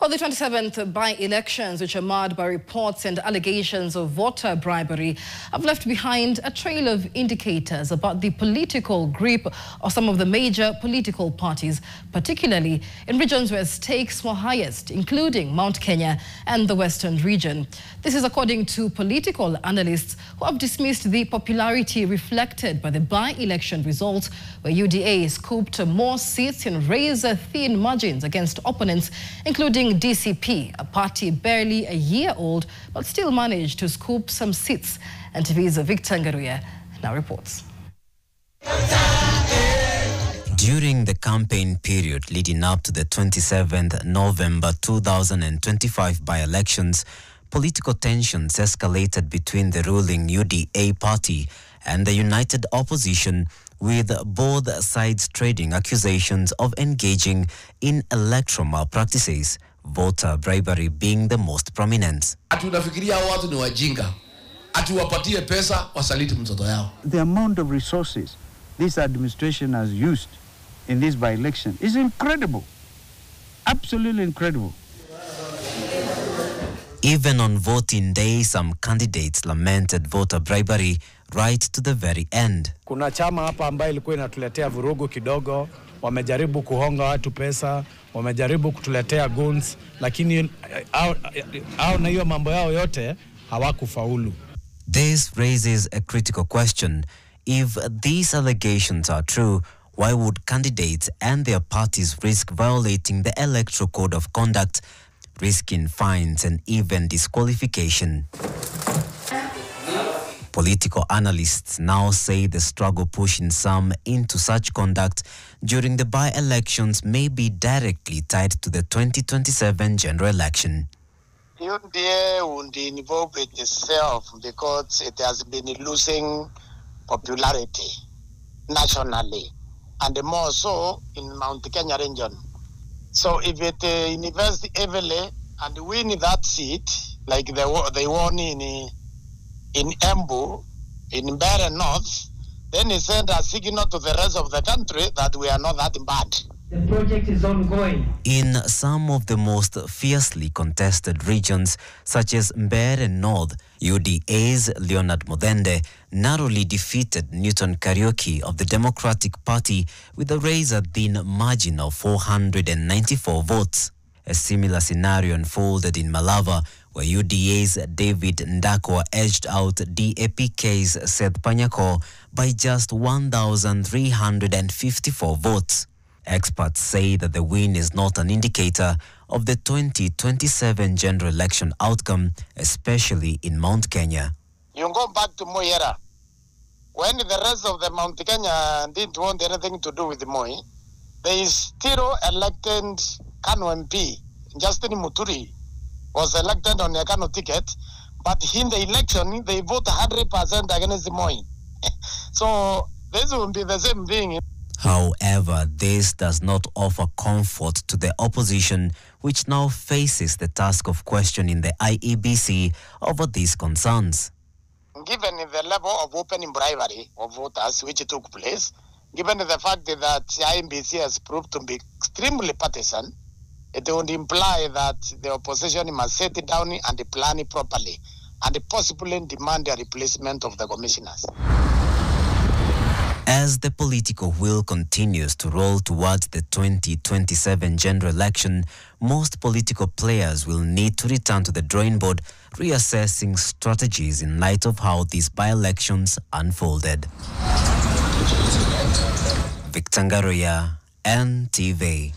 Well, the 27th by-elections, which are marred by reports and allegations of voter bribery, have left behind a trail of indicators about the political grip of some of the major political parties, particularly in regions where stakes were highest, including Mount Kenya and the Western region. This is according to political analysts who have dismissed the popularity reflected by the by-election results, where UDA scooped more seats in razor-thin margins against opponents, including DCP, a party barely a year old, but still managed to scoop some seats. And TV's Victor Ngaruya now reports. During the campaign period leading up to the 27th November 2025 by-elections, political tensions escalated between the ruling UDA party and the united opposition, with both sides trading accusations of engaging in electoral malpractices, voter bribery being the most prominent. Tunafikiria watu ni wajinga. Atuwapatie pesa wasaliti mtoto yao. The amount of resources this administration has used in this by-election is incredible. Absolutely incredible. Even on voting day, some candidates lamented voter bribery right to the very end. Kuna chama hapa ambayo ilikuwa inatuletea vurugu kidogo, wamejaribu kuhonga watu pesa, wamejaribu kutuletea guns, lakini au na hiyo mambo yao yote hawakufaulu. This raises a critical question. If these allegations are true, why would candidates and their parties risk violating the Electoral Code of Conduct, risking fines and even disqualification? Political analysts now say the struggle pushing some into such conduct during the by-elections may be directly tied to the 2027 general election. UDA would involve itself because it has been losing popularity nationally, and more so in Mount Kenya region. So if it invests heavily and win that seat, like they won in Embu, in Mbeere North, then it sent a signal to the rest of the country that we are not that bad. The project is ongoing. In some of the most fiercely contested regions, such as Mbeere North, UDA's Leonard Mudende narrowly defeated Newton Kariuki of the Democratic Party with a razor-thin margin of 494 votes. A similar scenario unfolded in Malava, where UDA's David Ndakwa edged out DAPK's Seth Panyako by just 1,354 votes. Experts say that the win is not an indicator of the 2027 general election outcome, especially in Mount Kenya. You go back to Moi era, when the rest of the Mount Kenya didn't want anything to do with Moi, they still elected Kano MP. Justin Muturi was elected on the Kano ticket, but in the election, they voted 100% against Moi. So this will be the same thing. However, this does not offer comfort to the opposition, which now faces the task of questioning the IEBC over these concerns. Given the level of open bribery of voters which took place, given the fact that IEBC has proved to be extremely partisan, it would imply that the opposition must sit down and plan it properly and possibly demand a replacement of the commissioners. As the political wheel continues to roll towards the 2027 general election, most political players will need to return to the drawing board, reassessing strategies in light of how these by-elections unfolded. Victor Ngaruya, NTV.